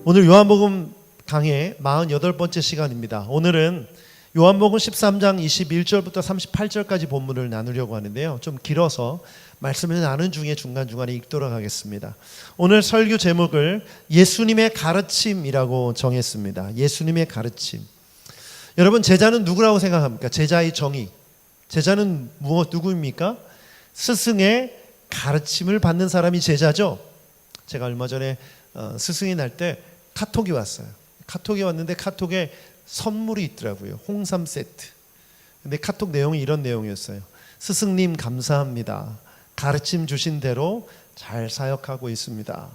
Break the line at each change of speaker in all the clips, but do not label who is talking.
오늘 요한복음 강의 48번째 시간입니다. 오늘은 요한복음 13장 21절부터 38절까지 본문을 나누려고 하는데요. 좀 길어서 말씀을 나눈 중에 중간중간에 읽도록 하겠습니다. 오늘 설교 제목을 예수님의 가르침이라고 정했습니다. 예수님의 가르침. 여러분, 제자는 누구라고 생각합니까? 제자의 정의. 제자는 누구입니까? 스승의 가르침을 받는 사람이 제자죠. 제가 얼마 전에 스승이 날 때 카톡이 왔어요. 카톡이 왔는데 카톡에 선물이 있더라고요. 홍삼 세트. 근데 카톡 내용이 이런 내용이었어요. 스승님 감사합니다. 가르침 주신 대로 잘 사역하고 있습니다.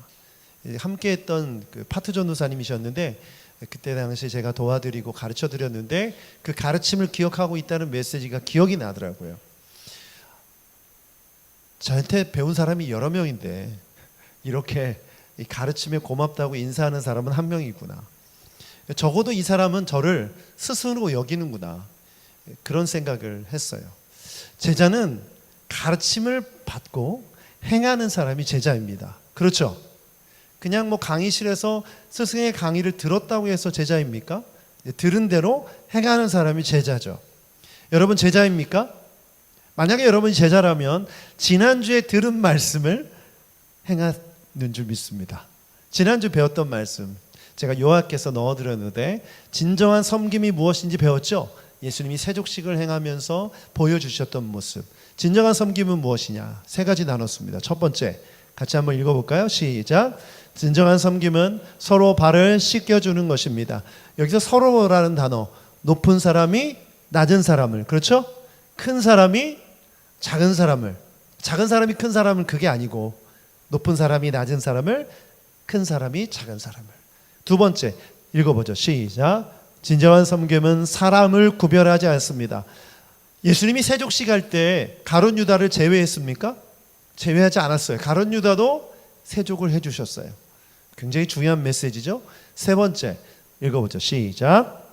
함께 했던 그 파트 전도사님이셨는데 그때 당시에 제가 도와드리고 가르쳐 드렸는데 그 가르침을 기억하고 있다는 메시지가 기억이 나더라고요. 저한테 배운 사람이 여러 명인데 이렇게 이 가르침에 고맙다고 인사하는 사람은 한 명이구나. 적어도 이 사람은 저를 스승으로 여기는구나. 그런 생각을 했어요. 제자는 가르침을 받고 행하는 사람이 제자입니다. 그렇죠? 그냥 뭐 강의실에서 스승의 강의를 들었다고 해서 제자입니까? 들은 대로 행하는 사람이 제자죠. 여러분 제자입니까? 만약에 여러분이 제자라면 지난주에 들은 말씀을 행하는 줄 믿습니다. 지난주 배웠던 말씀 제가 요약해서 넣어드렸는데 진정한 섬김이 무엇인지 배웠죠? 예수님이 세족식을 행하면서 보여주셨던 모습. 진정한 섬김은 무엇이냐? 세 가지 나눴습니다. 첫 번째, 같이 한번 읽어볼까요? 시작. 진정한 섬김은 서로 발을 씻겨주는 것입니다. 여기서 서로라는 단어, 높은 사람이 낮은 사람을, 그렇죠? 큰 사람이 작은 사람을, 작은 사람이 큰 사람은 그게 아니고 높은 사람이 낮은 사람을, 큰 사람이 작은 사람을. 두 번째, 읽어보죠. 시작. 진정한 섬김은 사람을 구별하지 않습니다. 예수님이 세족식 할 때 가룟 유다를 제외했습니까? 제외하지 않았어요. 가룟 유다도 세족을 해주셨어요. 굉장히 중요한 메시지죠. 세 번째, 읽어보죠. 시작.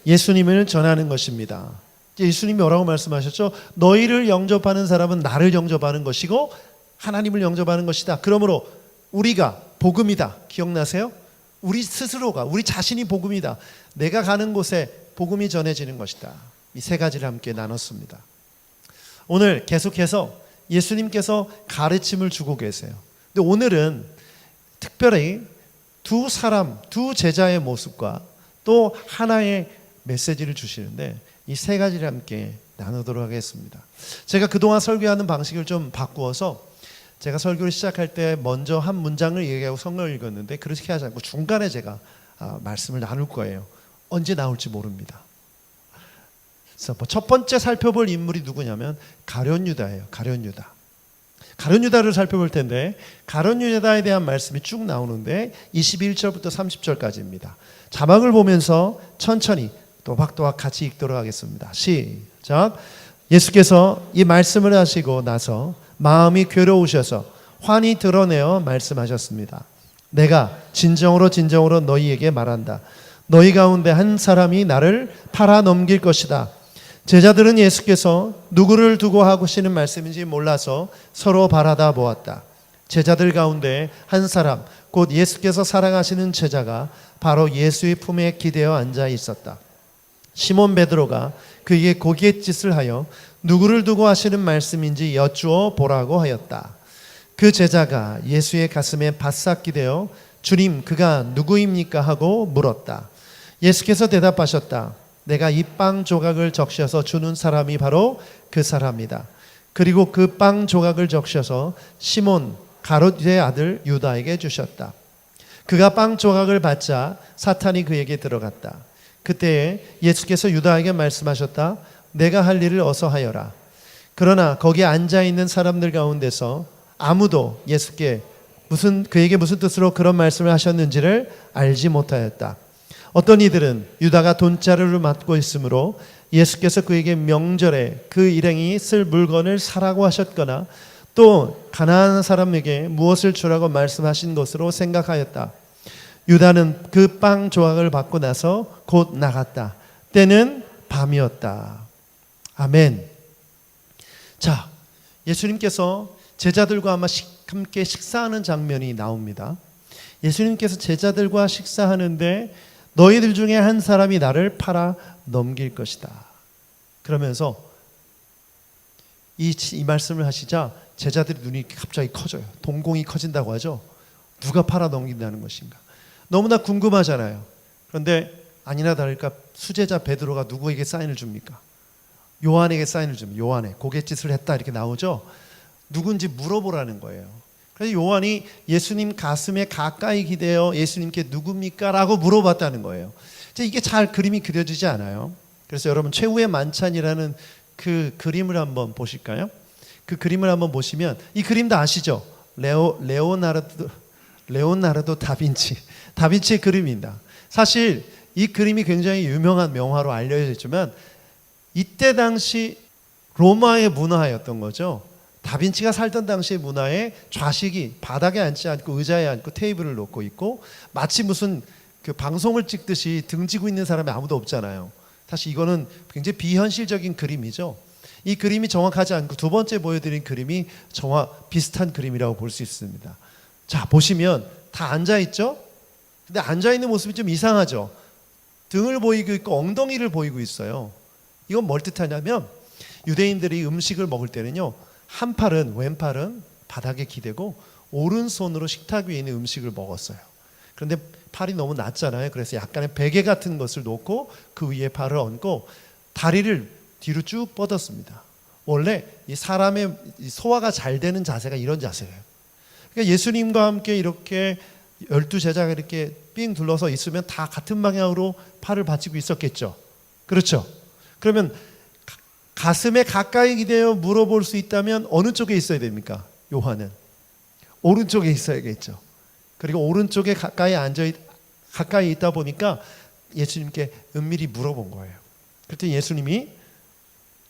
예수님을 전하는 것입니다. 예수님이 뭐라고 말씀하셨죠? 너희를 영접하는 사람은 나를 영접하는 것이고 하나님을 영접하는 것이다. 그러므로 우리가 복음이다. 기억나세요? 우리 스스로가, 우리 자신이 복음이다. 내가 가는 곳에 복음이 전해지는 것이다. 이 세 가지를 함께 나눴습니다. 오늘 계속해서 예수님께서 가르침을 주고 계세요. 근데 오늘은 특별히 두 사람, 두 제자의 모습과 또 하나의 메시지를 주시는데 이 세 가지를 함께 나누도록 하겠습니다. 제가 그동안 설교하는 방식을 좀 바꾸어서 제가 설교를 시작할 때 먼저 한 문장을 얘기하고 성경을 읽었는데 그렇게 하지 않고 중간에 제가 말씀을 나눌 거예요. 언제 나올지 모릅니다. 그래서 첫 번째 살펴볼 인물이 누구냐면 가룟 유다예요. 가룟 유다. 가룟 유다를 살펴볼 텐데 가룟 유다에 대한 말씀이 쭉 나오는데 21절부터 30절까지입니다. 자막을 보면서 천천히 또박또박 같이 읽도록 하겠습니다. 시작. 예수께서 이 말씀을 하시고 나서 마음이 괴로우셔서 환히 드러내어 말씀하셨습니다. 내가 진정으로 진정으로 너희에게 말한다. 너희 가운데 한 사람이 나를 팔아 넘길 것이다. 제자들은 예수께서 누구를 두고 하시는 말씀인지 몰라서 서로 바라다 보았다. 제자들 가운데 한 사람, 곧 예수께서 사랑하시는 제자가 바로 예수의 품에 기대어 앉아 있었다. 시몬 베드로가 그에게 고갯짓을 하여 누구를 두고 하시는 말씀인지 여쭈어 보라고 하였다. 그 제자가 예수의 가슴에 바싹 기대어 주님 그가 누구입니까 하고 물었다. 예수께서 대답하셨다. 내가 이 빵 조각을 적셔서 주는 사람이 바로 그 사람이다. 그리고 그 빵 조각을 적셔서 시몬 가롯의 아들 유다에게 주셨다. 그가 빵 조각을 받자 사탄이 그에게 들어갔다. 그때에 예수께서 유다에게 말씀하셨다. 내가 할 일을 어서 하여라. 그러나 거기에 앉아있는 사람들 가운데서 아무도 예수께 그에게 무슨 뜻으로 그런 말씀을 하셨는지를 알지 못하였다. 어떤 이들은 유다가 돈자루를 맡고 있으므로 예수께서 그에게 명절에 그 일행이 쓸 물건을 사라고 하셨거나 또 가난한 사람에게 무엇을 주라고 말씀하신 것으로 생각하였다. 유다는 그 빵 조각을 받고 나서 곧 나갔다. 때는 밤이었다. 아멘. 자, 예수님께서 제자들과 아마 함께 식사하는 장면이 나옵니다. 예수님께서 제자들과 식사하는데 너희들 중에 한 사람이 나를 팔아 넘길 것이다. 그러면서 이 말씀을 하시자 제자들의 눈이 갑자기 커져요. 동공이 커진다고 하죠. 누가 팔아 넘긴다는 것인가. 너무나 궁금하잖아요. 그런데 아니나 다를까 수제자 베드로가 누구에게 사인을 줍니까? 요한에게 사인을 줍니다. 요한에 고갯짓을 했다 이렇게 나오죠. 누군지 물어보라는 거예요. 그래서 요한이 예수님 가슴에 가까이 기대어 예수님께 누굽니까? 라고 물어봤다는 거예요. 이게 잘 그림이 그려지지 않아요. 그래서 여러분 최후의 만찬이라는 그 그림을 한번 보실까요? 그 그림을 한번 보시면 이 그림도 아시죠? 레오나르도 다빈치의 그림입니다. 사실 이 그림이 굉장히 유명한 명화로 알려져 있지만 이때 당시 로마의 문화였던 거죠. 다빈치가 살던 당시의 문화에 좌식이 바닥에 앉지 않고 의자에 앉고 테이블을 놓고 있고 마치 무슨 그 방송을 찍듯이 등지고 있는 사람이 아무도 없잖아요. 사실 이거는 굉장히 비현실적인 그림이죠. 이 그림이 정확하지 않고 두 번째 보여드린 그림이 비슷한 그림이라고 볼 수 있습니다. 자, 보시면 다 앉아있죠? 근데 앉아있는 모습이 좀 이상하죠? 등을 보이고 있고 엉덩이를 보이고 있어요. 이건 뭘 뜻하냐면 유대인들이 음식을 먹을 때는요, 왼팔은 바닥에 기대고 오른손으로 식탁 위에 있는 음식을 먹었어요. 그런데 팔이 너무 낮잖아요. 그래서 약간의 베개 같은 것을 놓고 그 위에 발을 얹고 다리를 뒤로 쭉 뻗었습니다. 원래 이 사람의 소화가 잘 되는 자세가 이런 자세예요. 그러니까 예수님과 함께 이렇게 12제자가 이렇게 삥 둘러서 있으면 다 같은 방향으로 팔을 받치고 있었겠죠. 그렇죠? 그러면 가슴에 가까이 기대어 물어볼 수 있다면 어느 쪽에 있어야 됩니까? 요한은 오른쪽에 있어야겠죠. 그리고 오른쪽에 가까이 있다 보니까 예수님께 은밀히 물어본 거예요. 그랬더니 예수님이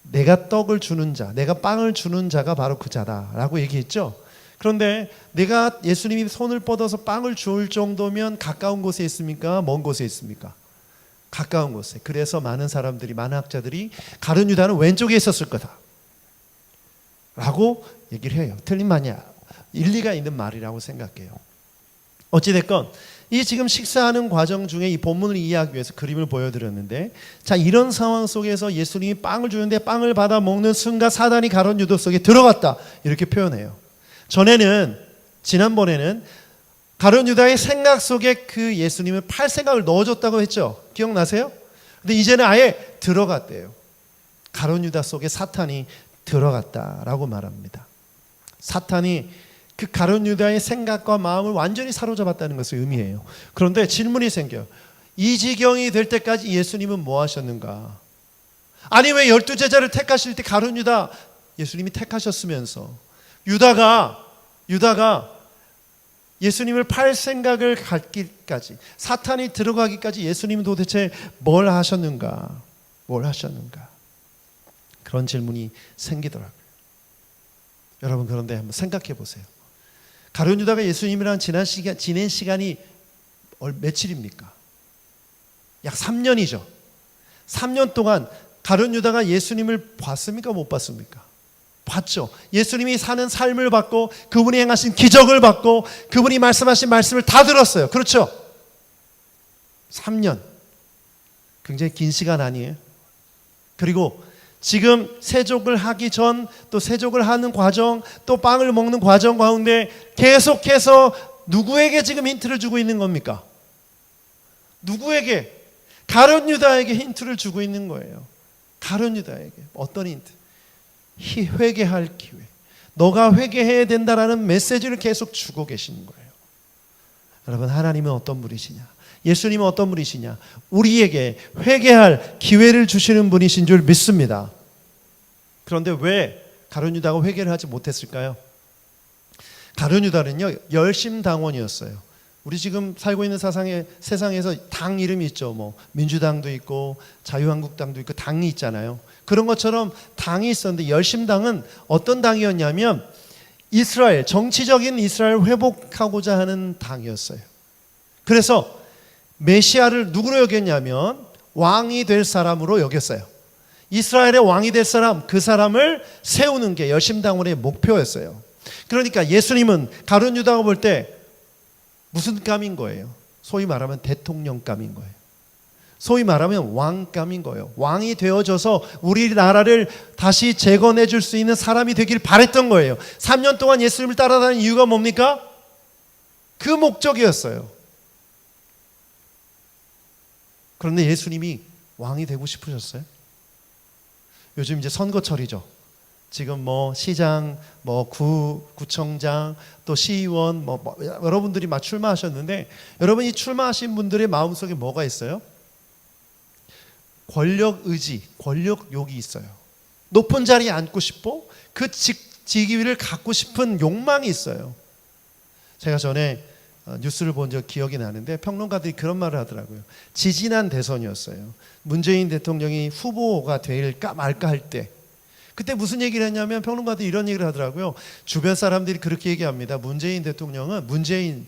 내가 떡을 주는 자, 내가 빵을 주는 자가 바로 그 자다라고 얘기했죠. 그런데 예수님이 손을 뻗어서 빵을 줄 정도면 가까운 곳에 있습니까? 먼 곳에 있습니까? 가까운 곳에. 그래서 많은 학자들이 가룟 유다는 왼쪽에 있었을 거다 라고 얘기를 해요. 틀린 말이야. 일리가 있는 말이라고 생각해요. 어찌됐건 이 지금 식사하는 과정 중에 이 본문을 이해하기 위해서 그림을 보여드렸는데, 자, 이런 상황 속에서 예수님이 빵을 주는데 빵을 받아 먹는 순간 사단이 가룟 유다 속에 들어갔다 이렇게 표현해요. 지난번에는 가룟 유다의 생각 속에 그 예수님을 팔 생각을 넣어줬다고 했죠. 기억나세요? 근데 이제는 아예 들어갔대요. 가룟 유다 속에 사탄이 들어갔다라고 말합니다. 사탄이 그 가룟 유다의 생각과 마음을 완전히 사로잡았다는 것을 의미해요. 그런데 질문이 생겨요. 이 지경이 될 때까지 예수님은 뭐 하셨는가? 아니 왜 12제자를 택하실 때 가룟 유다 예수님이 택하셨으면서 유다가 예수님을 팔 생각을 갖기까지, 사탄이 들어가기까지 예수님은 도대체 뭘 하셨는가? 그런 질문이 생기더라고요. 여러분, 그런데 한번 생각해 보세요. 가룟 유다가 예수님이랑 지낸 시간이 며칠입니까? 약 3년이죠. 3년 동안 가룟 유다가 예수님을 봤습니까? 못 봤습니까? 봤죠. 예수님이 사는 삶을 봤고 그분이 행하신 기적을 봤고 그분이 말씀하신 말씀을 다 들었어요. 그렇죠? 3년. 굉장히 긴 시간 아니에요? 그리고 지금 세족을 하기 전, 또 세족을 하는 과정, 또 빵을 먹는 과정 가운데 계속해서 누구에게 지금 힌트를 주고 있는 겁니까? 누구에게? 가룟 유다에게 힌트를 주고 있는 거예요. 가룟 유다에게. 어떤 힌트? 회개할 기회. 너가 회개해야 된다라는 메시지를 계속 주고 계시는 거예요. 여러분, 하나님은 어떤 분이시냐? 예수님은 어떤 분이시냐? 우리에게 회개할 기회를 주시는 분이신 줄 믿습니다. 그런데 왜 가룟 유다가 회개를 하지 못했을까요? 가룟 유다는요, 열심당원이었어요. 우리 지금 살고 있는 세상에서 당 이름이 있죠. 민주당도 있고 자유한국당도 있고 당이 있잖아요. 그런 것처럼 당이 있었는데 열심당은 어떤 당이었냐면 정치적인 이스라엘 회복하고자 하는 당이었어요. 그래서 메시아를 누구로 여겼냐면 왕이 될 사람으로 여겼어요. 이스라엘의 왕이 될 사람, 그 사람을 세우는 게 열심당원의 목표였어요. 그러니까 예수님은 가룟 유다가 볼 때 무슨 감인 거예요? 소위 말하면 대통령감인 거예요. 소위 말하면 왕감인 거예요. 왕이 되어져서 우리나라를 다시 재건해 줄 수 있는 사람이 되길 바랬던 거예요. 3년 동안 예수님을 따라다니는 이유가 뭡니까? 그 목적이었어요. 그런데 예수님이 왕이 되고 싶으셨어요? 요즘 이제 선거철이죠. 지금 시장, 구청장, 또 시의원, 여러분들이 막 출마하셨는데, 여러분 이 출마하신 분들의 마음속에 뭐가 있어요? 권력 의지, 권력욕이 있어요. 높은 자리에 앉고 싶고 그 직위를 갖고 싶은 욕망이 있어요. 제가 전에 뉴스를 본 적 기억이 나는데 평론가들이 그런 말을 하더라고요. 지지난 대선이었어요. 문재인 대통령이 후보가 될까 말까 할 때, 그때 무슨 얘기를 했냐면 평론가들이 이런 얘기를 하더라고요. 주변 사람들이 그렇게 얘기합니다. 문재인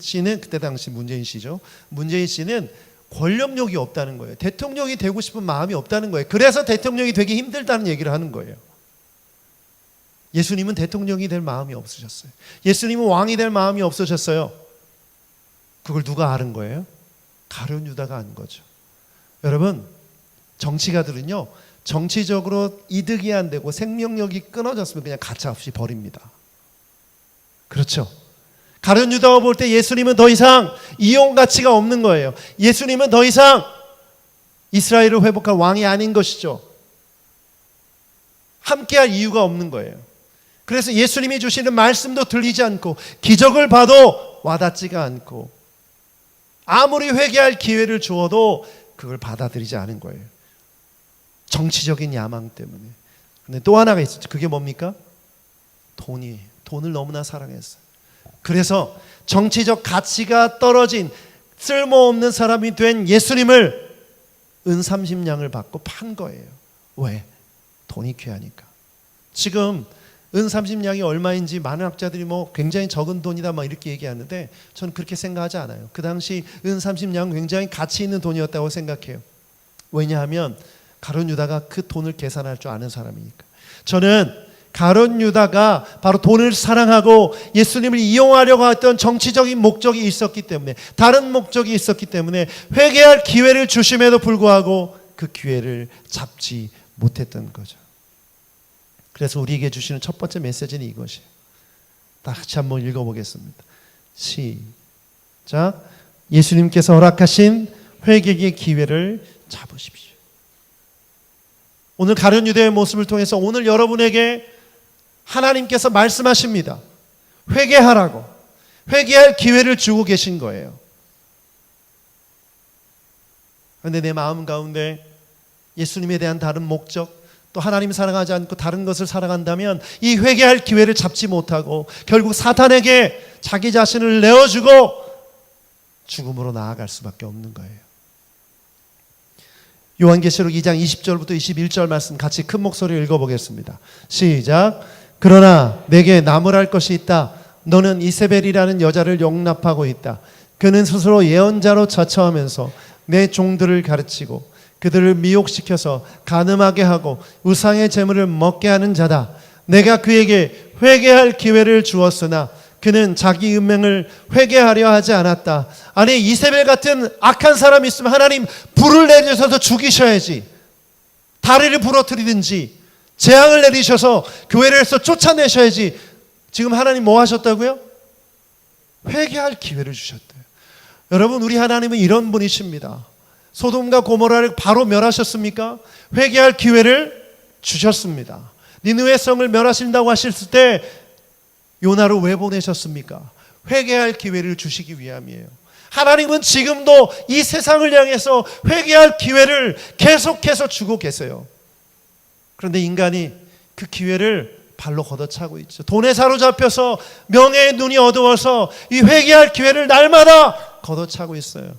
씨는 그때 당시 문재인 씨죠. 문재인 씨는 권력욕이 없다는 거예요. 대통령이 되고 싶은 마음이 없다는 거예요. 그래서 대통령이 되기 힘들다는 얘기를 하는 거예요. 예수님은 대통령이 될 마음이 없으셨어요. 예수님은 왕이 될 마음이 없으셨어요. 그걸 누가 아는 거예요? 가룟 유다가 안 거죠. 여러분, 정치가들은요, 정치적으로 이득이 안 되고 생명력이 끊어졌으면 그냥 가차없이 버립니다. 그렇죠? 가룟 유다가 볼 때 예수님은 더 이상 이용 가치가 없는 거예요. 예수님은 더 이상 이스라엘을 회복할 왕이 아닌 것이죠. 함께할 이유가 없는 거예요. 그래서 예수님이 주시는 말씀도 들리지 않고 기적을 봐도 와닿지가 않고 아무리 회개할 기회를 주어도 그걸 받아들이지 않은 거예요. 정치적인 야망 때문에. 근데 또 하나가 있었죠. 그게 뭡니까? 돈이에요. 돈을 너무나 사랑했어요. 그래서 정치적 가치가 떨어진 쓸모없는 사람이 된 예수님을 은 30냥을 받고 판 거예요. 왜? 돈이 귀하니까. 지금 은 30냥이 얼마인지 많은 학자들이 굉장히 적은 돈이다 이렇게 얘기하는데 저는 그렇게 생각하지 않아요. 그 당시 은 30냥은 굉장히 가치 있는 돈이었다고 생각해요. 왜냐하면 가룟 유다가 그 돈을 계산할 줄 아는 사람이니까. 저는 가룟 유다가 바로 돈을 사랑하고 예수님을 이용하려고 했던 정치적인 목적이 있었기 때문에, 다른 목적이 있었기 때문에 회개할 기회를 주심에도 불구하고 그 기회를 잡지 못했던 거죠. 그래서 우리에게 주시는 첫 번째 메시지는 이것이에요. 다 같이 한번 읽어보겠습니다. 시작. 예수님께서 허락하신 회개의 기회를 잡으십시오. 오늘 가룟 유다의 모습을 통해서 오늘 여러분에게 하나님께서 말씀하십니다. 회개하라고. 회개할 기회를 주고 계신 거예요. 그런데 내 마음 가운데 예수님에 대한 다른 목적, 또 하나님 사랑하지 않고 다른 것을 사랑한다면 이 회개할 기회를 잡지 못하고 결국 사탄에게 자기 자신을 내어주고 죽음으로 나아갈 수밖에 없는 거예요. 요한계시록 2장 20절부터 21절 말씀 같이 큰 목소리로 읽어보겠습니다. 시작. 그러나 내게 나무랄 것이 있다. 너는 이세벨이라는 여자를 용납하고 있다. 그는 스스로 예언자로 자처하면서 내 종들을 가르치고 그들을 미혹시켜서 간음하게 하고 우상의 제물을 먹게 하는 자다. 내가 그에게 회개할 기회를 주었으나 그는 자기 음행을 회개하려 하지 않았다. 아니, 이세벨 같은 악한 사람이 있으면 하나님 불을 내리셔서 죽이셔야지, 다리를 부러뜨리든지 재앙을 내리셔서 교회에서 쫓아내셔야지. 지금 하나님 뭐 하셨다고요? 회개할 기회를 주셨대요. 여러분, 우리 하나님은 이런 분이십니다. 소돔과 고모라를 바로 멸하셨습니까? 회개할 기회를 주셨습니다. 니느웨 성을 멸하신다고 하셨을 때 요나를 왜 보내셨습니까? 회개할 기회를 주시기 위함이에요. 하나님은 지금도 이 세상을 향해서 회개할 기회를 계속해서 주고 계세요. 그런데 인간이 그 기회를 발로 걷어차고 있죠. 돈에 사로잡혀서 명예의 눈이 어두워서 이 회개할 기회를 날마다 걷어차고 있어요.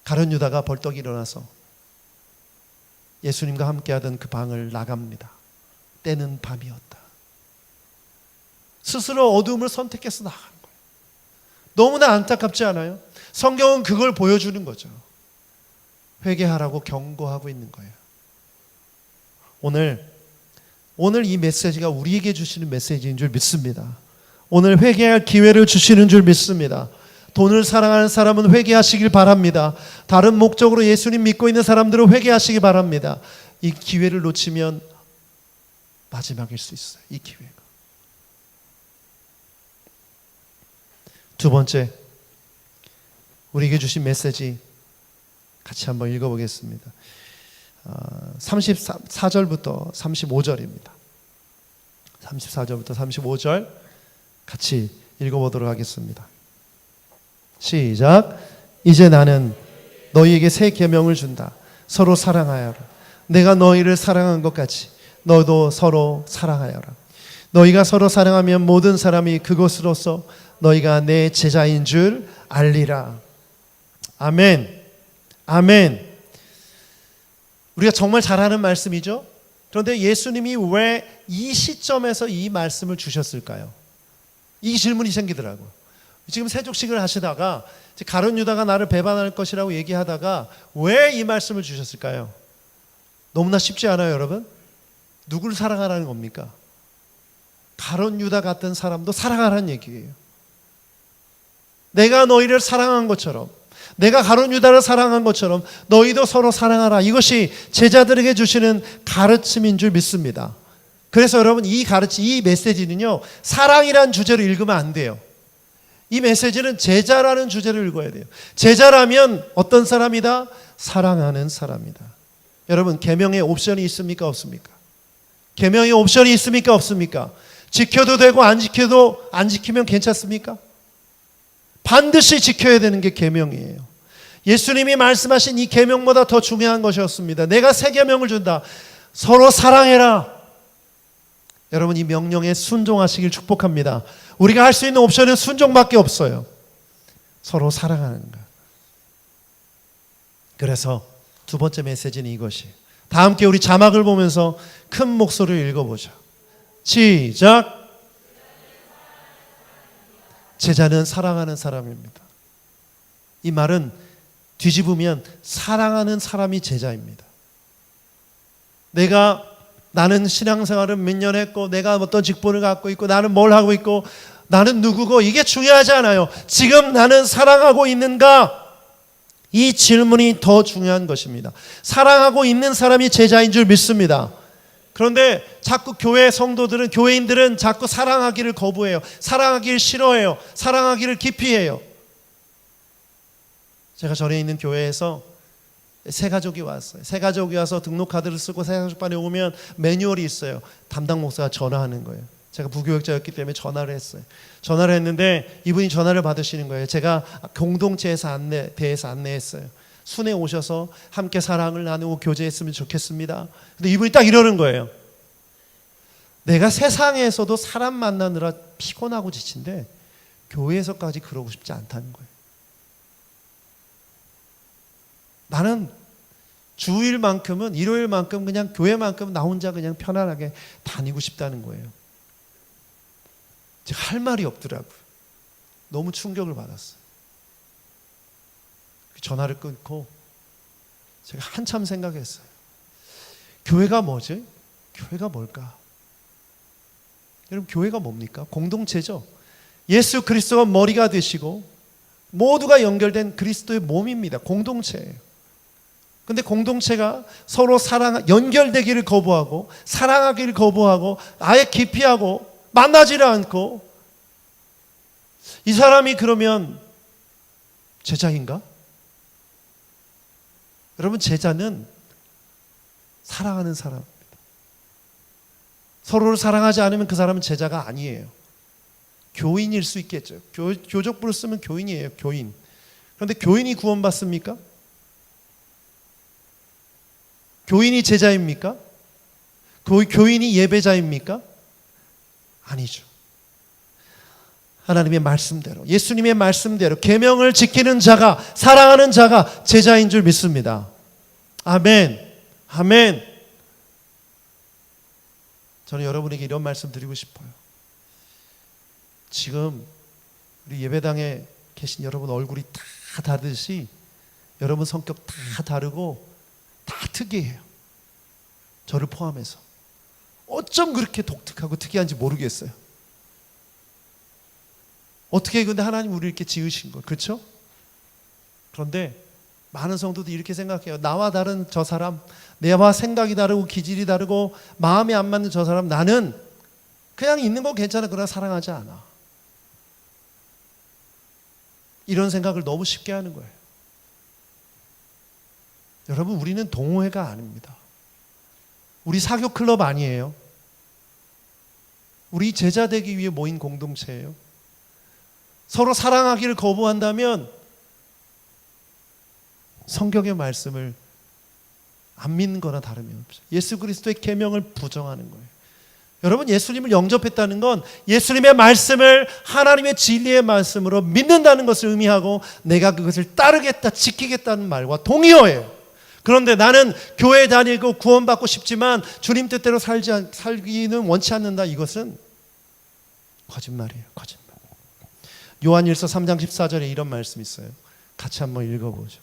가룟 유다가 벌떡 일어나서 예수님과 함께하던 그 방을 나갑니다. 때는 밤이었다. 스스로 어두움을 선택해서 나간 거예요. 너무나 안타깝지 않아요? 성경은 그걸 보여주는 거죠. 회개하라고 경고하고 있는 거예요. 오늘 이 메시지가 우리에게 주시는 메시지인 줄 믿습니다. 오늘 회개할 기회를 주시는 줄 믿습니다. 돈을 사랑하는 사람은 회개하시길 바랍니다. 다른 목적으로 예수님 믿고 있는 사람들은 회개하시기 바랍니다. 이 기회를 놓치면 마지막일 수 있어요. 이 기회가. 두 번째, 우리에게 주신 메시지 같이 한번 읽어보겠습니다. 34절부터 35절입니다. 34절부터 35절 같이 읽어보도록 하겠습니다. 시작. 이제 나는 너희에게 새 계명을 준다. 서로 사랑하여라. 내가 너희를 사랑한 것 같이 너도 서로 사랑하여라. 너희가 서로 사랑하면 모든 사람이 그것으로서 너희가 내 제자인 줄 알리라. 아멘. 아멘. 우리가 정말 잘 아는 말씀이죠. 그런데 예수님이 왜 이 시점에서 이 말씀을 주셨을까요? 이 질문이 생기더라고요. 지금 세족식을 하시다가 가룟 유다가 나를 배반할 것이라고 얘기하다가 왜 이 말씀을 주셨을까요? 너무나 쉽지 않아요, 여러분? 누구를 사랑하라는 겁니까? 가룟 유다 같은 사람도 사랑하라는 얘기예요. 내가 너희를 사랑한 것처럼, 내가 가룟 유다를 사랑한 것처럼 너희도 서로 사랑하라. 이것이 제자들에게 주시는 가르침인 줄 믿습니다. 그래서 여러분, 이 메시지는요, 사랑이란 주제로 읽으면 안 돼요. 이 메시지는 제자라는 주제로 읽어야 돼요. 제자라면 어떤 사람이다? 사랑하는 사람이다. 여러분, 계명에 옵션이 있습니까? 없습니까? 계명에 옵션이 있습니까? 없습니까? 지켜도 되고 안 지키면 괜찮습니까? 반드시 지켜야 되는 게 계명이에요. 예수님이 말씀하신 이 계명보다 더 중요한 것이었습니다. 내가 새 계명을 준다. 서로 사랑해라. 여러분, 이 명령에 순종하시길 축복합니다. 우리가 할 수 있는 옵션은 순종밖에 없어요. 서로 사랑하는 것. 그래서 두 번째 메시지는 이것이에요. 다 함께 우리 자막을 보면서 큰 목소리로 읽어보죠. 시작. 제자는 사랑하는 사람입니다. 이 말은 뒤집으면 사랑하는 사람이 제자입니다. 나는 신앙생활을 몇 년 했고, 내가 어떤 직분을 갖고 있고, 나는 뭘 하고 있고, 나는 누구고, 이게 중요하지 않아요. 지금 나는 사랑하고 있는가? 이 질문이 더 중요한 것입니다. 사랑하고 있는 사람이 제자인 줄 믿습니다. 그런데 자꾸 교회인들은 자꾸 사랑하기를 거부해요. 사랑하기를 싫어해요. 사랑하기를 기피해요. 제가 전에 있는 교회에서 새 가족이 왔어요. 새 가족이 와서 등록카드를 쓰고 새 가족반에 오면 매뉴얼이 있어요. 담당 목사가 전화하는 거예요. 제가 부교육자였기 때문에 전화를 했어요. 전화를 했는데 이분이 전화를 받으시는 거예요. 제가 공동체에서 대해서 안내했어요. 순회 오셔서 함께 사랑을 나누고 교제했으면 좋겠습니다. 근데 이분이 딱 이러는 거예요. 내가 세상에서도 사람 만나느라 피곤하고 지친데 교회에서까지 그러고 싶지 않다는 거예요. 나는 주일만큼은, 일요일만큼 그냥 교회만큼 나 혼자 그냥 편안하게 다니고 싶다는 거예요. 제가 할 말이 없더라고요. 너무 충격을 받았어요. 전화를 끊고 제가 한참 생각했어요. 교회가 뭐지? 교회가 뭘까? 여러분, 교회가 뭡니까? 공동체죠. 예수 그리스도가 머리가 되시고 모두가 연결된 그리스도의 몸입니다. 공동체예요. 근데 공동체가 서로 연결되기를 거부하고, 사랑하기를 거부하고, 아예 기피하고, 만나지를 않고, 이 사람이 그러면 제자인가? 여러분, 제자는 사랑하는 사람입니다. 서로를 사랑하지 않으면 그 사람은 제자가 아니에요. 교인일 수 있겠죠. 교족부를 쓰면 교인이에요. 교인. 그런데 교인이 구원받습니까? 교인이 제자입니까? 교인이 예배자입니까? 아니죠. 하나님의 말씀대로, 예수님의 말씀대로 계명을 지키는 자가, 사랑하는 자가 제자인 줄 믿습니다. 아멘. 아멘. 저는 여러분에게 이런 말씀 드리고 싶어요. 지금 우리 예배당에 계신 여러분 얼굴이 다 다르듯이 여러분 성격 다 다르고 다 특이해요. 저를 포함해서. 어쩜 그렇게 독특하고 특이한지 모르겠어요. 어떻게 근데 하나님 우리 이렇게 지으신 거 그렇죠? 그런데 많은 성도들이 이렇게 생각해요. 나와 다른 저 사람, 내와 생각이 다르고 기질이 다르고 마음이 안 맞는 저 사람, 나는 그냥 있는 거 괜찮아. 그러나 사랑하지 않아. 이런 생각을 너무 쉽게 하는 거예요. 여러분, 우리는 동호회가 아닙니다. 우리 사교 클럽 아니에요. 우리 제자 되기 위해 모인 공동체예요. 서로 사랑하기를 거부한다면 성경의 말씀을 안 믿는 거나 다름이 없어요. 예수 그리스도의 계명을 부정하는 거예요. 여러분, 예수님을 영접했다는 건 예수님의 말씀을 하나님의 진리의 말씀으로 믿는다는 것을 의미하고 내가 그것을 따르겠다, 지키겠다는 말과 동의어예요. 그런데 나는 교회 다니고 구원받고 싶지만 주님 뜻대로 살기는 원치 않는다. 이것은 거짓말이에요. 거짓말. 요한일서 3장 14절에 이런 말씀이 있어요. 같이 한번 읽어보죠.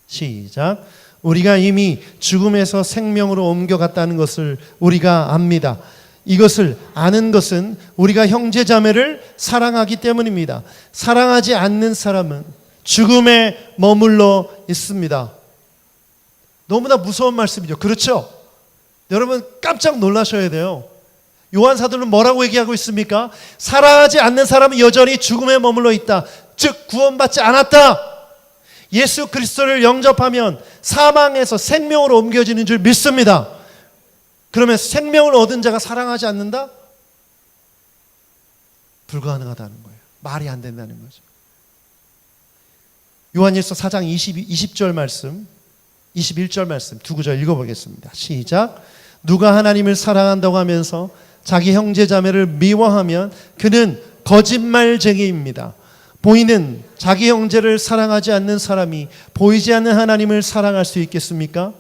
시작. 우리가 이미 죽음에서 생명으로 옮겨갔다는 것을 우리가 압니다. 이것을 아는 것은 우리가 형제자매를 사랑하기 때문입니다. 사랑하지 않는 사람은 죽음에 머물러 있습니다. 너무나 무서운 말씀이죠. 그렇죠? 여러분 깜짝 놀라셔야 돼요. 요한 사도는 뭐라고 얘기하고 있습니까? 사랑하지 않는 사람은 여전히 죽음에 머물러 있다. 즉 구원받지 않았다. 예수 그리스도를 영접하면 사망에서 생명으로 옮겨지는 줄 믿습니다. 그러면 생명을 얻은 자가 사랑하지 않는다? 불가능하다는 거예요. 말이 안 된다는 거죠. 요한일서 4장 20절 말씀, 21절 말씀 두 구절 읽어보겠습니다. 시작. 누가 하나님을 사랑한다고 하면서 자기 형제 자매를 미워하면 그는 거짓말쟁이입니다. 보이는 자기 형제를 사랑하지 않는 사람이 보이지 않는 하나님을 사랑할 수 있겠습니까?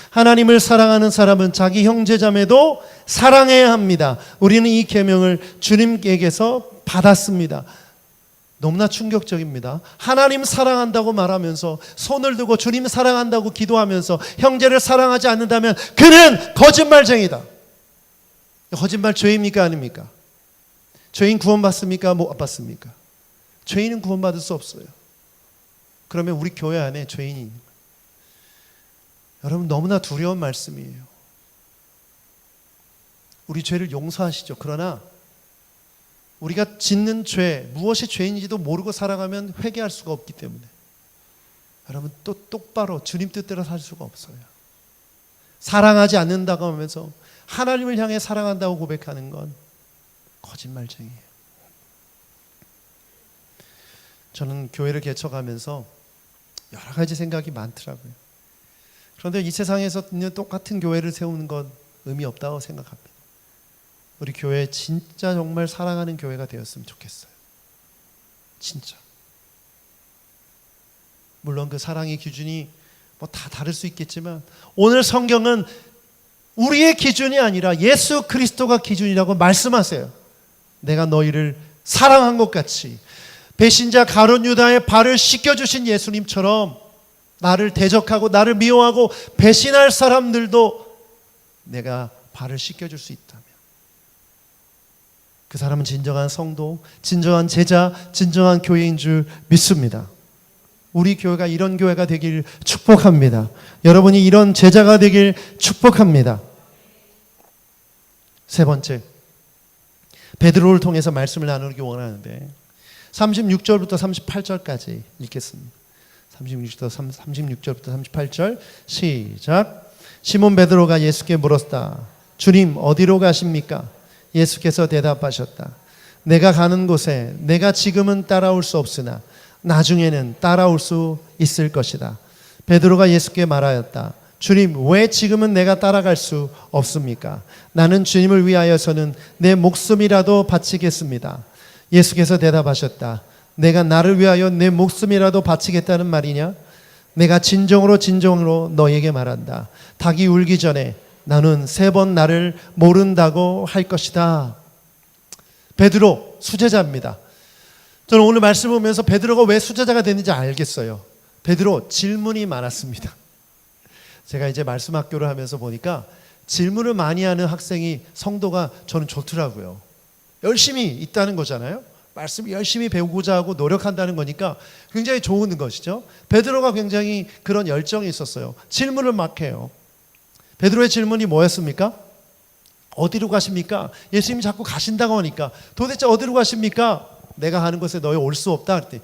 하나님을 사랑하는 사람은 자기 형제 자매도 사랑해야 합니다. 우리는 이 계명을 주님께게서 받았습니다. 너무나 충격적입니다. 하나님 사랑한다고 말하면서 손을 들고 주님 사랑한다고 기도하면서 형제를 사랑하지 않는다면 그는 거짓말쟁이다. 거짓말 죄입니까 아닙니까? 죄인 구원받습니까? 못 받습니까? 죄인은 구원받을 수 없어요. 그러면 우리 교회 안에 죄인이 있는 거예요. 여러분 너무나 두려운 말씀이에요. 우리 죄를 용서하시죠. 그러나 우리가 짓는 죄, 무엇이 죄인지도 모르고 살아가면 회개할 수가 없기 때문에 여러분 또 똑바로 주님 뜻대로 살 수가 없어요. 사랑하지 않는다고 하면서 하나님을 향해 사랑한다고 고백하는 건 거짓말쟁이에요. 저는 교회를 개척하면서 여러 가지 생각이 많더라고요. 그런데 이 세상에서 똑같은 교회를 세우는 건 의미 없다고 생각합니다. 우리 교회 진짜 정말 사랑하는 교회가 되었으면 좋겠어요. 진짜. 물론 그 사랑의 기준이 뭐 다 다를 수 있겠지만 오늘 성경은 우리의 기준이 아니라 예수 그리스도가 기준이라고 말씀하세요. 내가 너희를 사랑한 것 같이 배신자 가룟 유다의 발을 씻겨주신 예수님처럼 나를 대적하고 나를 미워하고 배신할 사람들도 내가 발을 씻겨줄 수 있다면 그 사람은 진정한 성도, 진정한 제자, 진정한 교회인 줄 믿습니다. 우리 교회가 이런 교회가 되길 축복합니다. 여러분이 이런 제자가 되길 축복합니다. 세 번째, 베드로를 통해서 말씀을 나누기 원하는데 36절부터 38절까지 읽겠습니다. 36절부터 38절 시작. 시몬 베드로가 예수께 물었다. 주님 어디로 가십니까? 예수께서 대답하셨다. 내가 가는 곳에 내가 지금은 따라올 수 없으나 나중에는 따라올 수 있을 것이다. 베드로가 예수께 말하였다. 주님 왜 지금은 내가 따라갈 수 없습니까? 나는 주님을 위하여서는 내 목숨이라도 바치겠습니다. 예수께서 대답하셨다. 내가 나를 위하여 내 목숨이라도 바치겠다는 말이냐? 내가 진정으로 너에게 말한다. 닭이 울기 전에 나는 3번 나를 모른다고 할 것이다. 베드로 수제자입니다. 저는 오늘 말씀을 보면서 베드로가 왜 수제자가 됐는지 알겠어요. 베드로 질문이 많았습니다. 제가 이제 말씀 학교를 하면서 보니까 질문을 많이 하는 학생이 성도가 저는 좋더라고요. 열심히 있다는 거잖아요. 말씀 열심히 배우고자 하고 노력한다는 거니까 굉장히 좋은 것이죠. 베드로가 굉장히 그런 열정이 있었어요. 질문을 막 해요. 베드로의 질문이 뭐였습니까? 어디로 가십니까? 예수님이 자꾸 가신다고 하니까 도대체 어디로 가십니까? 내가 가는 곳에 너희 올 수 없다 그랬더니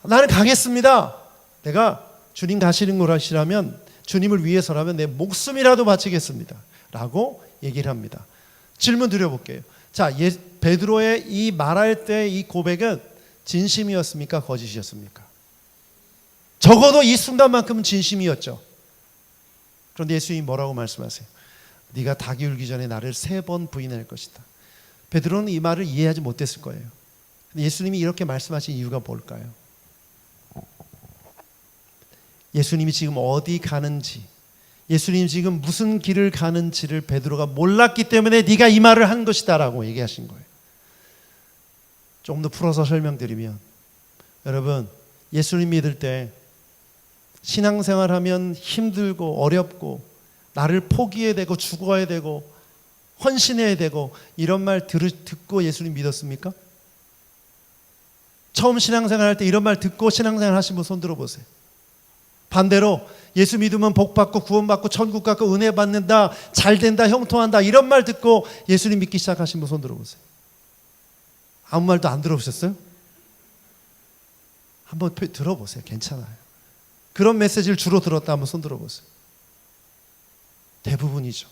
나는 가겠습니다. 내가 주님 가시는 곳이라면 주님을 위해서라면 내 목숨이라도 바치겠습니다 라고 얘기를 합니다. 질문 드려볼게요. 자, 베드로의 이 말할 때 이 고백은 진심이었습니까? 거짓이었습니까? 적어도 이 순간만큼은 진심이었죠. 그런데 예수님이 뭐라고 말씀하세요? 네가 닭이 울기 전에 나를 3번 부인할 것이다. 베드로는 이 말을 이해하지 못했을 거예요. 근데 예수님이 이렇게 말씀하신 이유가 뭘까요? 예수님이 지금 어디 가는지, 예수님이 지금 무슨 길을 가는지를 베드로가 몰랐기 때문에 네가 이 말을 한 것이다 라고 얘기하신 거예요. 조금 더 풀어서 설명드리면, 여러분, 예수님 믿을 때 신앙생활하면 힘들고 어렵고 나를 포기해야 되고 죽어야 되고 헌신해야 되고 이런 말 듣고 예수님 믿었습니까? 처음 신앙생활 할 때 이런 말 듣고 신앙생활 하신 분 손 들어보세요. 반대로 예수 믿으면 복받고 구원받고 천국 갖고 은혜 받는다, 잘된다, 형통한다 이런 말 듣고 예수님 믿기 시작하신 분 손 들어보세요. 아무 말도 안 들어보셨어요? 한번 들어보세요. 괜찮아요. 그런 메시지를 주로 들었다 한번 손 들어보세요. 대부분이죠.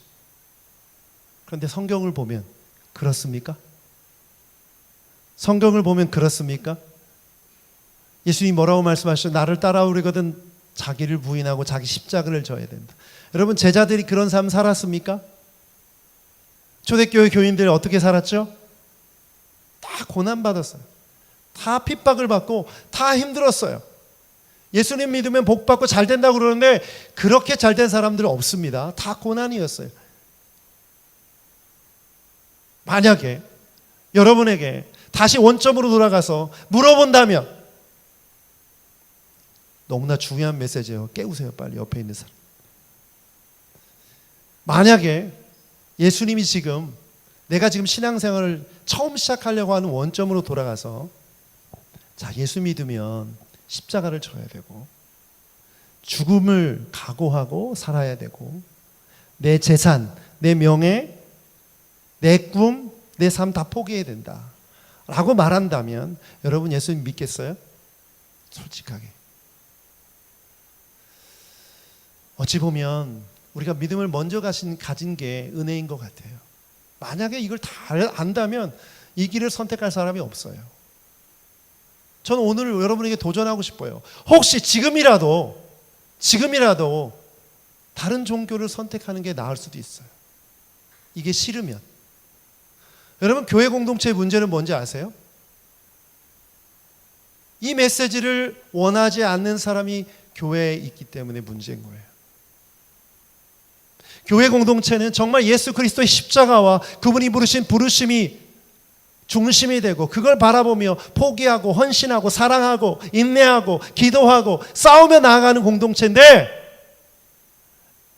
그런데 성경을 보면 그렇습니까? 성경을 보면 그렇습니까? 예수님이 뭐라고 말씀하셨어요? 나를 따라오려거든 자기를 부인하고 자기 십자가를 져야 된다. 여러분, 제자들이 그런 삶 살았습니까? 초대교회 교인들 어떻게 살았죠? 다 고난받았어요. 다 핍박을 받고 다 힘들었어요. 예수님 믿으면 복 받고 잘 된다고 그러는데 그렇게 잘된 사람들은 없습니다. 다 고난이었어요. 만약에 여러분에게 다시 원점으로 돌아가서 물어본다면, 너무나 중요한 메시지예요. 깨우세요, 빨리 옆에 있는 사람. 만약에 예수님이 지금 내가 지금 신앙생활을 처음 시작하려고 하는 원점으로 돌아가서, 자, 예수 믿으면 십자가를 져야 되고 죽음을 각오하고 살아야 되고 내 재산, 내 명예, 내 꿈, 내 삶 다 포기해야 된다 라고 말한다면 여러분 예수님 믿겠어요? 솔직하게. 어찌 보면 우리가 믿음을 먼저 가진 게 은혜인 것 같아요. 만약에 이걸 다 안다면 이 길을 선택할 사람이 없어요. 저는 오늘 여러분에게 도전하고 싶어요. 혹시 지금이라도 다른 종교를 선택하는 게 나을 수도 있어요. 이게 싫으면. 여러분, 교회 공동체의 문제는 뭔지 아세요? 이 메시지를 원하지 않는 사람이 교회에 있기 때문에 문제인 거예요. 교회 공동체는 정말 예수 그리스도의 십자가와 그분이 부르신 부르심이 중심이 되고 그걸 바라보며 포기하고 헌신하고 사랑하고 인내하고 기도하고 싸우며 나아가는 공동체인데,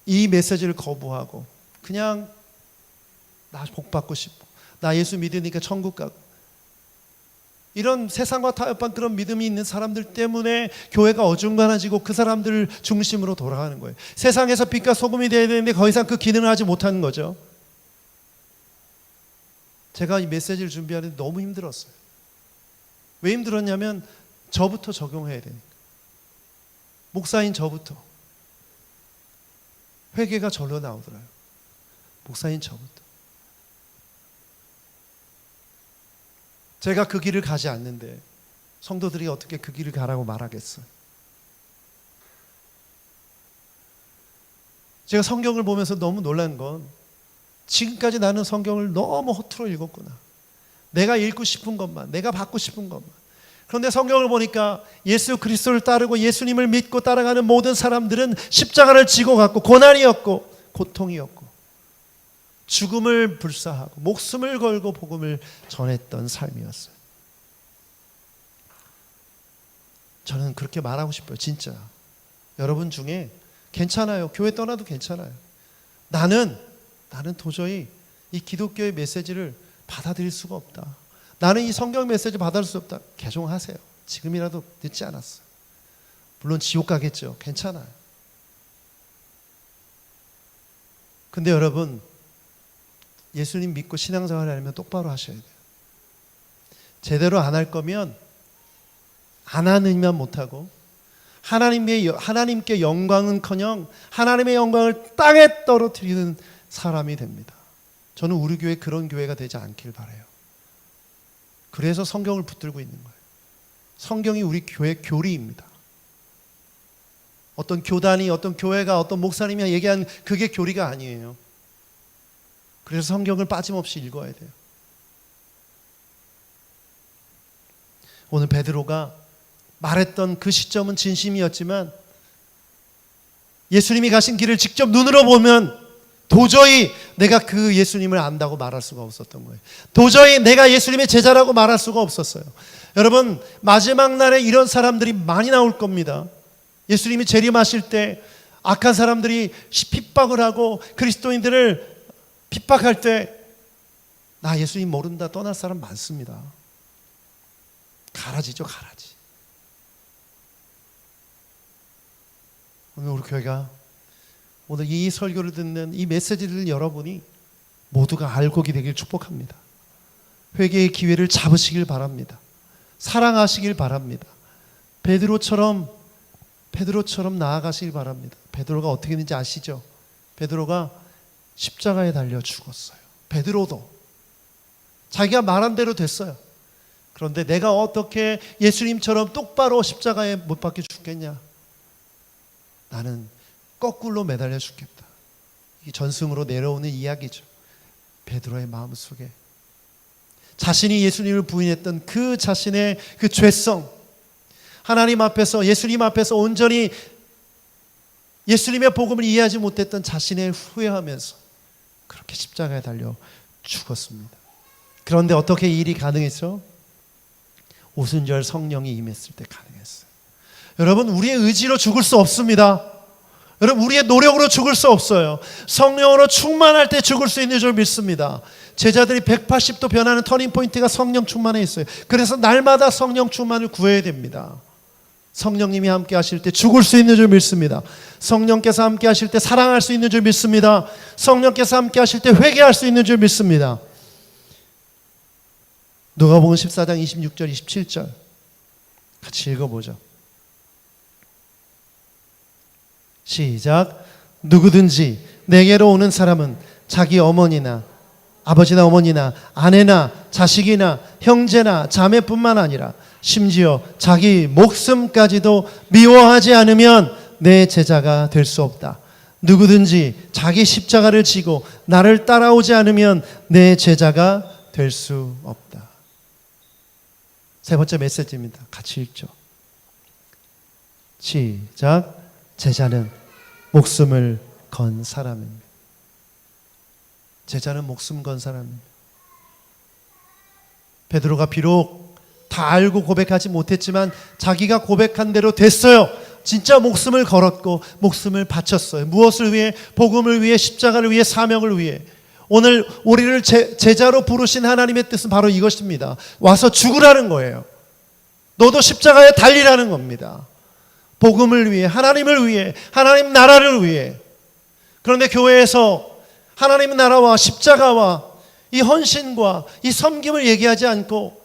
이 메시지를 거부하고 그냥 나 복받고 싶고 나 예수 믿으니까 천국 가고 이런 세상과 타협한 그런 믿음이 있는 사람들 때문에 교회가 어중간해지고 그 사람들을 중심으로 돌아가는 거예요. 세상에서 빛과 소금이 되어야 되는데 더 이상 그 기능을 하지 못하는 거죠. 제가 이 메시지를 준비하는데 너무 힘들었어요. 왜 힘들었냐면 저부터 적용해야 되니까. 목사인 저부터. 회개가 절로 나오더라고요. 목사인 저부터. 제가 그 길을 가지 않는데 성도들이 어떻게 그 길을 가라고 말하겠어요? 제가 성경을 보면서 너무 놀란 건, 지금까지 나는 성경을 너무 허투루 읽었구나. 내가 읽고 싶은 것만, 내가 받고 싶은 것만. 그런데 성경을 보니까 예수 그리스도를 따르고 예수님을 믿고 따라가는 모든 사람들은 십자가를 지고 갔고 고난이었고 고통이었고 죽음을 불사하고 목숨을 걸고 복음을 전했던 삶이었어요. 저는 그렇게 말하고 싶어요. 진짜 여러분 중에 괜찮아요, 교회 떠나도 괜찮아요, 나는 도저히 이 기독교의 메시지를 받아들일 수가 없다, 나는 이 성경 메시지 받을 수 없다. 개종하세요. 지금이라도 늦지 않았어요. 물론 지옥 가겠죠. 괜찮아요. 근데 여러분, 예수님 믿고 신앙생활 하려면 똑바로 하셔야 돼요. 제대로 안 할 거면 안 하는 일만 못하고 하나님께 영광은커녕 하나님의 영광을 땅에 떨어뜨리는 사람이 됩니다. 저는 우리 교회 그런 교회가 되지 않길 바라요. 그래서 성경을 붙들고 있는 거예요. 성경이 우리 교회 교리입니다. 어떤 교단이, 어떤 교회가, 어떤 목사님이 얘기한 그게 교리가 아니에요. 그래서 성경을 빠짐없이 읽어야 돼요. 오늘 베드로가 말했던 그 시점은 진심이었지만 예수님이 가신 길을 직접 눈으로 보면 도저히 내가 그 예수님을 안다고 말할 수가 없었던 거예요. 도저히 내가 예수님의 제자라고 말할 수가 없었어요. 여러분, 마지막 날에 이런 사람들이 많이 나올 겁니다. 예수님이 재림하실 때 악한 사람들이 핍박을 하고 그리스도인들을 핍박할 때 나 예수님 모른다 떠날 사람 많습니다. 가라지죠, 가라지. 오늘 우리 교회가 오늘 이 설교를 듣는 이 메시지를 여러분이 모두가 알곡이 되길 축복합니다. 회개의 기회를 잡으시길 바랍니다. 사랑하시길 바랍니다. 베드로처럼 나아가시길 바랍니다. 베드로가 어떻게 했는지 아시죠? 베드로가 십자가에 달려 죽었어요. 베드로도 자기가 말한 대로 됐어요. 그런데 내가 어떻게 예수님처럼 똑바로 십자가에 못 박혀 죽겠냐? 나는 거꾸로 매달려 죽겠다. 이 전승으로 내려오는 이야기죠. 베드로의 마음속에 자신이 예수님을 부인했던 그 자신의 그 죄성, 하나님 앞에서, 예수님 앞에서 온전히 예수님의 복음을 이해하지 못했던 자신을 후회하면서 그렇게 십자가에 달려 죽었습니다. 그런데 어떻게 이 일이 가능했죠? 오순절 성령이 임했을 때 가능했어요. 여러분, 우리의 의지로 죽을 수 없습니다. 여러분, 우리의 노력으로 죽을 수 없어요. 성령으로 충만할 때 죽을 수 있는 줄 믿습니다. 제자들이 180도 변하는 터닝포인트가 성령 충만에 있어요. 그래서 날마다 성령 충만을 구해야 됩니다. 성령님이 함께 하실 때 죽을 수 있는 줄 믿습니다. 성령께서 함께 하실 때 사랑할 수 있는 줄 믿습니다. 성령께서 함께 하실 때 회개할 수 있는 줄 믿습니다. 누가복음 14장 26절 27절 같이 읽어보죠. 시작. 누구든지 내게로 오는 사람은 자기 어머니나 아버지나 어머니나 아내나 자식이나 형제나 자매뿐만 아니라 심지어 자기 목숨까지도 미워하지 않으면 내 제자가 될 수 없다. 누구든지 자기 십자가를 지고 나를 따라오지 않으면 내 제자가 될 수 없다. 세 번째 메시지입니다. 같이 읽죠. 시작. 제자는 목숨을 건 사람입니다. 제자는 목숨 건 사람입니다. 베드로가 비록 다 알고 고백하지 못했지만 자기가 고백한 대로 됐어요. 진짜 목숨을 걸었고 목숨을 바쳤어요. 무엇을 위해? 복음을 위해, 십자가를 위해, 사명을 위해. 오늘 우리를 제자로 부르신 하나님의 뜻은 바로 이것입니다. 와서 죽으라는 거예요. 너도 십자가에 달리라는 겁니다. 복음을 위해, 하나님을 위해, 하나님 나라를 위해. 그런데 교회에서 하나님 나라와 십자가와 이 헌신과 이 섬김을 얘기하지 않고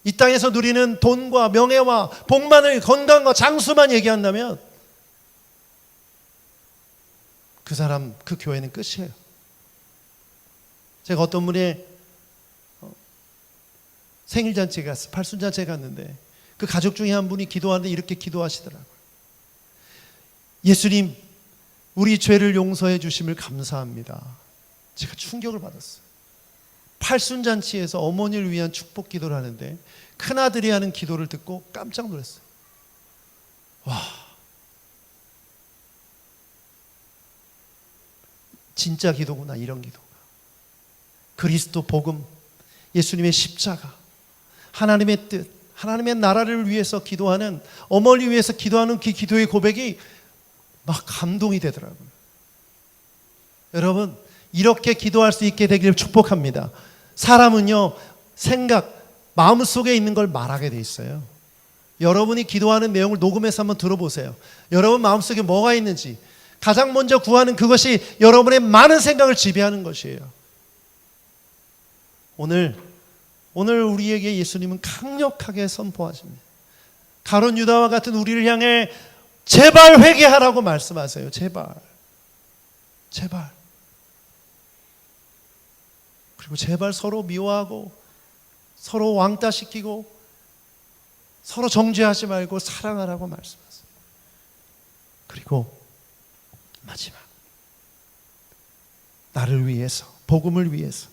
이 땅에서 누리는 돈과 명예와 복만을, 건강과 장수만 얘기한다면 그 사람, 그 교회는 끝이에요. 제가 어떤 분의 생일잔치에 갔어요. 팔순잔치에 갔는데 그 가족 중에 한 분이 기도하는데 이렇게 기도하시더라고요. 예수님, 우리 죄를 용서해 주심을 감사합니다. 제가 충격을 받았어요. 팔순잔치에서 어머니를 위한 축복 기도를 하는데 큰아들이 하는 기도를 듣고 깜짝 놀랐어요. 와, 진짜 기도구나, 이런 기도가. 그리스도 복음, 예수님의 십자가, 하나님의 뜻, 하나님의 나라를 위해서 기도하는, 어머니 위해서 기도하는 그 기도의 고백이 막 감동이 되더라고요. 여러분, 이렇게 기도할 수 있게 되기를 축복합니다. 사람은요, 생각, 마음속에 있는 걸 말하게 돼 있어요. 여러분이 기도하는 내용을 녹음해서 한번 들어보세요. 여러분 마음속에 뭐가 있는지. 가장 먼저 구하는 그것이 여러분의 많은 생각을 지배하는 것이에요. 오늘 우리에게 예수님은 강력하게 선포하십니다. 가룟 유다와 같은 우리를 향해 제발 회개하라고 말씀하세요. 제발. 그리고 제발 서로 미워하고 서로 왕따시키고 서로 정죄하지 말고 사랑하라고 말씀하세요. 그리고 마지막, 나를 위해서, 복음을 위해서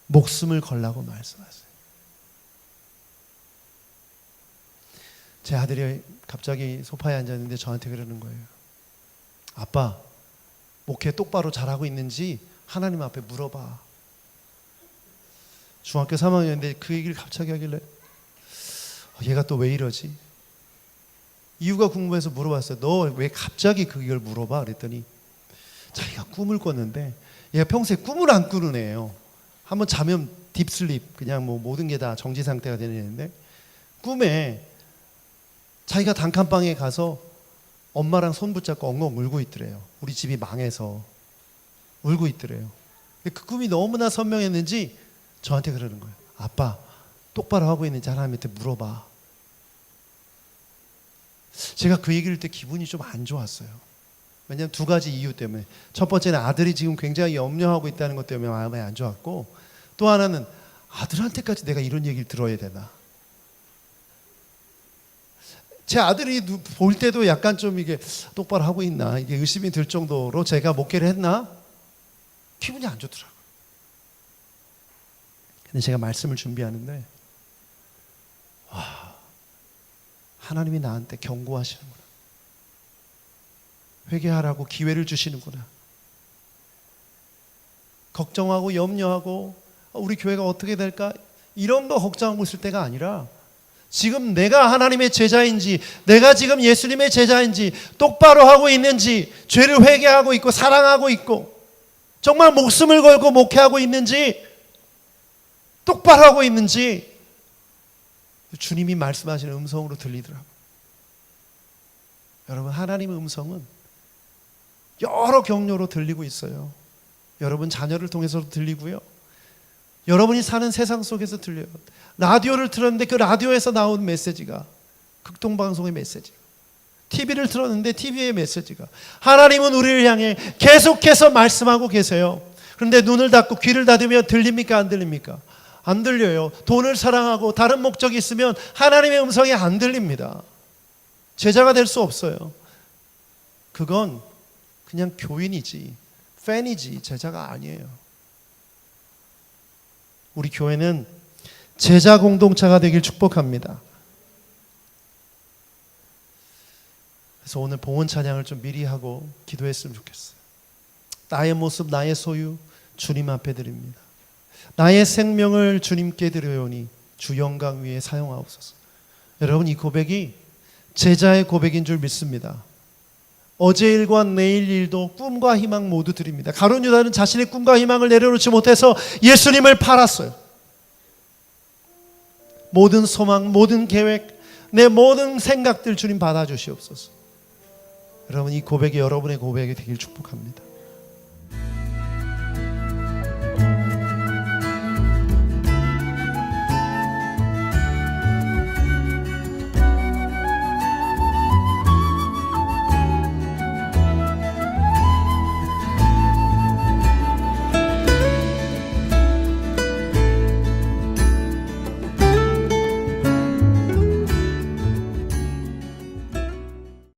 목숨을 걸라고 말씀하세요. 제 아들이 갑자기 소파에 앉았는데 저한테 그러는 거예요. 아빠, 목회 똑바로 잘하고 있는지 하나님 앞에 물어봐. 중학교 3학년인데 그 얘기를 갑자기 하길래 얘가 또 왜 이러지? 이유가 궁금해서 물어봤어요. 너 왜 갑자기 그걸 물어봐? 그랬더니 자기가 꿈을 꿨는데, 얘가 평소에 꿈을 안 꾸는 애예요. 한번 자면 딥슬립, 그냥 뭐 모든 게 다 정지 상태가 되는 애인데, 꿈에 자기가 단칸방에 가서 엄마랑 손 붙잡고 엉엉 울고 있더래요. 우리 집이 망해서 울고 있더래요. 근데 그 꿈이 너무나 선명했는지 저한테 그러는 거예요. 아빠, 똑바로 하고 있는지 하나님한테 물어봐. 제가 그 얘기를 때 기분이 좀 안 좋았어요. 왜냐하면 두 가지 이유 때문에. 첫 번째는 아들이 지금 굉장히 염려하고 있다는 것 때문에 마음이 안 좋았고, 또 하나는 아들한테까지 내가 이런 얘기를 들어야 되나. 제 아들이 볼 때도 약간 좀 이게 똑바로 하고 있나 이게 의심이 들 정도로 제가 목회를 했나 기분이 안 좋더라고요. 근데 제가 말씀을 준비하는데, 와, 하나님이 나한테 경고하시는구나. 회개하라고 기회를 주시는구나. 걱정하고 염려하고 우리 교회가 어떻게 될까 이런 거 걱정하고 있을 때가 아니라, 지금 내가 하나님의 제자인지, 내가 지금 예수님의 제자인지, 똑바로 하고 있는지, 죄를 회개하고 있고 사랑하고 있고 정말 목숨을 걸고 목회하고 있는지, 똑바로 하고 있는지 주님이 말씀하시는 음성으로 들리더라고요. 여러분, 하나님의 음성은 여러 경로로 들리고 있어요. 여러분 자녀를 통해서도 들리고요, 여러분이 사는 세상 속에서 들려요. 라디오를 틀었는데 그 라디오에서 나온 메시지가, 극동방송의 메시지가, TV를 틀었는데 TV의 메시지가, 하나님은 우리를 향해 계속해서 말씀하고 계세요. 그런데 눈을 닫고 귀를 닫으면 들립니까? 안 들립니까? 안 들려요. 돈을 사랑하고 다른 목적이 있으면 하나님의 음성이 안 들립니다. 제자가 될 수 없어요. 그건 그냥 교인이지, 팬이지 제자가 아니에요. 우리 교회는 제자 공동체가 되길 축복합니다. 그래서 오늘 봉헌 찬양을 좀 미리 하고 기도했으면 좋겠어요. 나의 모습 나의 소유 주님 앞에 드립니다. 나의 생명을 주님께 드려오니 주 영광 위에 사용하옵소서. 여러분, 이 고백이 제자의 고백인 줄 믿습니다. 어제 일과 내일 일도 꿈과 희망 모두 드립니다. 가룟 유다는 자신의 꿈과 희망을 내려놓지 못해서 예수님을 팔았어요. 모든 소망, 모든 계획, 내 모든 생각들 주님 받아주시옵소서. 여러분, 이 고백이 여러분의 고백이 되길 축복합니다.